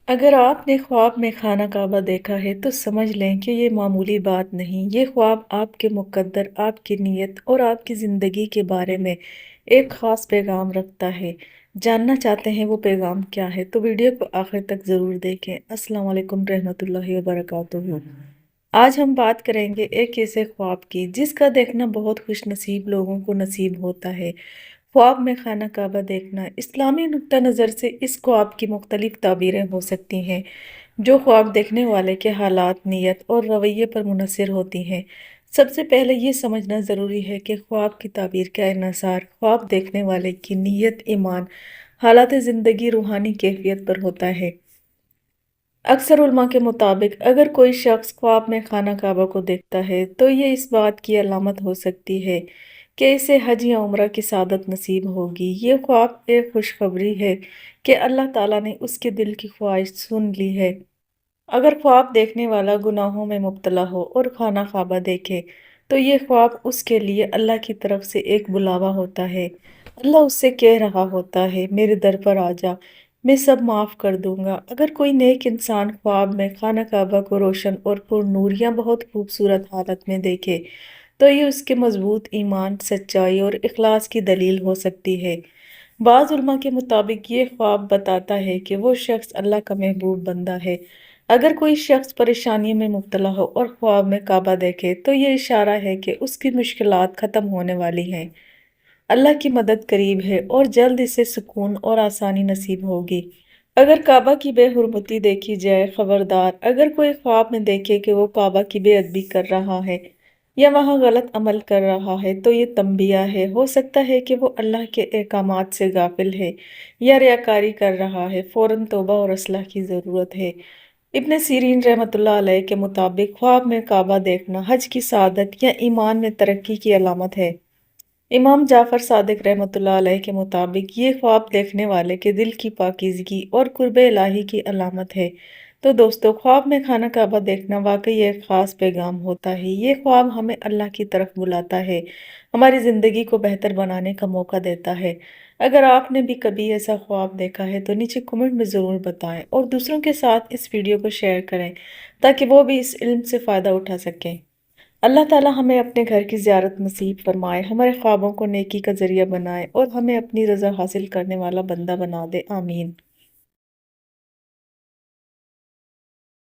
اگر آپ نے خواب میں خانہ کعبہ دیکھا ہے تو سمجھ لیں کہ یہ معمولی بات نہیں، یہ خواب آپ کے مقدر، آپ کی نیت اور آپ کی زندگی کے بارے میں ایک خاص پیغام رکھتا ہے۔ جاننا چاہتے ہیں وہ پیغام کیا ہے تو ویڈیو کو آخر تک ضرور دیکھیں۔ السلام علیکم رحمۃ اللہ وبرکاتہ۔ آج ہم بات کریں گے ایک ایسے خواب کی جس کا دیکھنا بہت خوش نصیب لوگوں کو نصیب ہوتا ہے۔ خواب میں خانہ کعبہ دیکھنا۔ اسلامی نقطہ نظر سے اس خواب کی مختلف تعبیریں ہو سکتی ہیں جو خواب دیکھنے والے کے حالات، نیت اور رویے پر منحصر ہوتی ہیں۔ سب سے پہلے یہ سمجھنا ضروری ہے کہ خواب کی تعبیر کا انحصار خواب دیکھنے والے کی نیت، ایمان، حالات زندگی، روحانی کیفیت پر ہوتا ہے۔ اکثر علماء کے مطابق اگر کوئی شخص خواب میں خانہ کعبہ کو دیکھتا ہے تو یہ اس بات کی علامت ہو سکتی ہے کہ اسے حج یا عمرہ کی سعادت نصیب ہوگی۔ یہ خواب ایک خوشخبری ہے کہ اللہ تعالیٰ نے اس کے دل کی خواہش سن لی ہے۔ اگر خواب دیکھنے والا گناہوں میں مبتلا ہو اور خانہ کعبہ دیکھے تو یہ خواب اس کے لیے اللہ کی طرف سے ایک بلاوا ہوتا ہے۔ اللہ اس سے کہہ رہا ہوتا ہے، میرے در پر آ جا، میں سب معاف کر دوں گا۔ اگر کوئی نیک انسان خواب میں خانہ کعبہ کو روشن اور پر نور یا بہت خوبصورت حالت میں دیکھے تو یہ اس کے مضبوط ایمان، سچائی اور اخلاص کی دلیل ہو سکتی ہے۔ بعض علماء کے مطابق یہ خواب بتاتا ہے کہ وہ شخص اللہ کا محبوب بندہ ہے۔ اگر کوئی شخص پریشانی میں مبتلا ہو اور خواب میں کعبہ دیکھے تو یہ اشارہ ہے کہ اس کی مشکلات ختم ہونے والی ہیں، اللہ کی مدد قریب ہے اور جلد اسے سکون اور آسانی نصیب ہوگی۔ اگر کعبہ کی بے حرمتی دیکھی جائے، خبردار، اگر کوئی خواب میں دیکھے کہ وہ کعبہ کی بے ادبی کر رہا ہے یا وہاں غلط عمل کر رہا ہے تو یہ تنبیہ ہے۔ ہو سکتا ہے کہ وہ اللہ کے احکامات سے غافل ہے یا ریاکاری کر رہا ہے، فوراً توبہ اور اصلاح کی ضرورت ہے۔ ابن سیرین رحمۃ اللہ علیہ کے مطابق خواب میں کعبہ دیکھنا حج کی سعادت یا ایمان میں ترقی کی علامت ہے۔ امام جعفر صادق رحمۃ اللہ علیہ کے مطابق یہ خواب دیکھنے والے کے دل کی پاکیزگی اور قرب الہی کی علامت ہے۔ تو دوستو، خواب میں خانہ کعبہ دیکھنا واقعی ایک خاص پیغام ہوتا ہے۔ یہ خواب ہمیں اللہ کی طرف بلاتا ہے، ہماری زندگی کو بہتر بنانے کا موقع دیتا ہے۔ اگر آپ نے بھی کبھی ایسا خواب دیکھا ہے تو نیچے کمنٹ میں ضرور بتائیں اور دوسروں کے ساتھ اس ویڈیو کو شیئر کریں تاکہ وہ بھی اس علم سے فائدہ اٹھا سکیں۔ اللہ تعالیٰ ہمیں اپنے گھر کی زیارت نصیب فرمائے، ہمارے خوابوں کو نیکی کا ذریعہ بنائے اور ہمیں اپنی رضا حاصل کرنے والا بندہ بنا دے۔ آمین۔